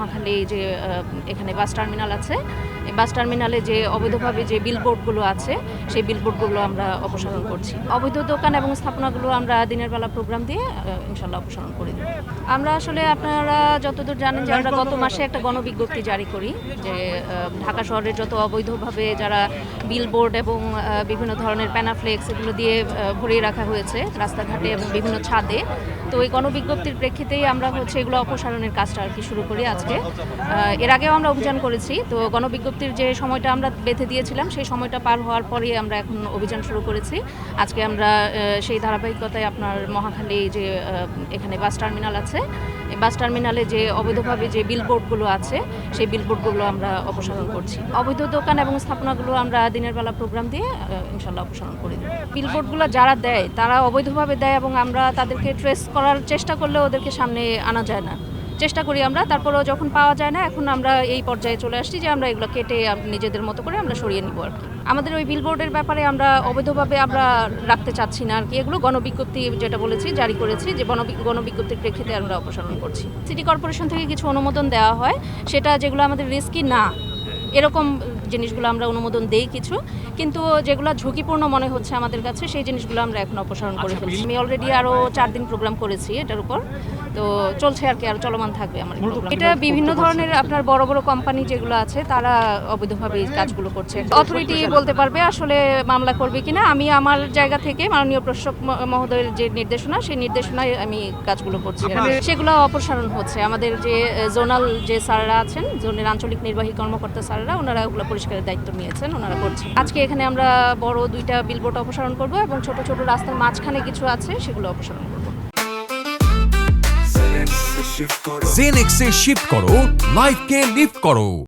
নোয়াখালী যে এখানে bus terminal আছে, এই বাস টার্মিনালে যে অবৈধভাবে যে বিলবোর্ডগুলো আছে সেই বিলবোর্ডগুলো আমরা অপসারণ করছি। অবৈধ দোকান এবং স্থাপনাগুলো আমরা দিনের বেলা প্রোগ্রাম দিয়ে ইনশাল্লাহ অপসারণ করে দেব। আমরা আসলে আপনারা যতদূর জানেন যে আমরা গত মাসে একটা গণবিজ্ঞপ্তি জারি করি যে ঢাকা শহরের যত অবৈধভাবে যারা বিলবোর্ড এবং বিভিন্ন ধরনের প্যানাফ্লেক্স এগুলো দিয়ে ভরিয়ে রাখা হয়েছে রাস্তাঘাটে এবং বিভিন্ন ছাদে, তো এই গণবিজ্ঞপ্তির প্রেক্ষিতেই আমরা এগুলো অপসারণের কাজটা আর কি শুরু করি আজকে। এর আগেও আমরা অভিযান করেছি, তো গণবিজ্ঞপ্তির যে সময়টা আমরা বেঁধে দিয়েছিলাম সেই সময়টা পার হওয়ার পরেই আমরা এখন অভিযান শুরু করেছি। আজকে আমরা সেই ধারাবাহিকতায় আপনার মহাখালী যে এখানে বাস টার্মিনাল আছে, এই বাস টার্মিনালে যে অবৈধভাবে যে বিলবোর্ডগুলো আছে সেই বিলবোর্ডগুলো আমরা অপসারণ করছি। অবৈধ দোকান এবং স্থাপনাগুলো আমরা দিনের বেলা প্রোগ্রাম দিয়ে ইনশাল্লাহ অপসারণ করে দেব। বিলবোর্ডগুলো যারা দেয় তারা অবৈধভাবে দেয় এবং আমরা তাদেরকে ট্রেস করার চেষ্টা করলেও ওদেরকে সামনে আনা যায় না, চেষ্টা করি আমরা, তারপরেও যখন পাওয়া যায় না এখন আমরা এই পর্যায়ে চলে আসছি যে আমরা এগুলো কেটে নিজেদের মতো করে আমরা সরিয়ে নিব আর কি। আমাদের ওই বিলবোর্ডের ব্যাপারে আমরা অবৈধভাবে আমরা রাখতে চাচ্ছি না আর কি, এগুলো গণবিজ্ঞপ্তি যেটা বলেছি জারি করেছি যে গণবিজ্ঞপ্তির প্রেক্ষিতে আমরা অপসারণ করছি। সিটি কর্পোরেশন থেকে কিছু অনুমোদন দেওয়া হয়, সেটা যেগুলো আমাদের রিস্কি না এরকম জিনিসগুলো আমরা অনুমোদন দেই কিছু, কিন্তু যেগুলো ঝুঁকিপূর্ণ মনে হচ্ছে আমাদের কাছে সেই জিনিসগুলো আমরা এখন অপসারণ করে ফেলছি। আমি অলরেডি আরও 4 দিন প্রোগ্রাম করেছি এটার উপর, তো চলছে আর কি, আর চলমান থাকবে আমার এটা। বিভিন্ন ধরনের আপনার বড় বড় কোম্পানি যেগুলো আছে তারা অবৈধভাবে এই কাজগুলো করছে। অথরিটি বলতে পারবে আসলে মামলা করবে কিনা। আমি আমার জায়গা থেকে মাননীয় প্রশাসক মহোদয়ের যে নির্দেশনা সেই নির্দেশনায় আমি কাজগুলো করছি, সেগুলো অপসারণ হচ্ছে। আমাদের যে জোনাল যে স্যাররা আছেন, জোনের আঞ্চলিক নির্বাহী কর্মকর্তা স্যাররা, ওনারা ওগুলো পরিষ্কারের দায়িত্ব নিয়েছেন, ওনারা করছেন। আজকে এখানে আমরা বড় 2টা বিলবোর্ড অপসারণ করব এবং ছোট ছোট রাস্তার মাঝখানে কিছু আছে সেগুলো অপসারণ করব। জেনেক্সে শিফট করো, লাইফকে লিফট করো।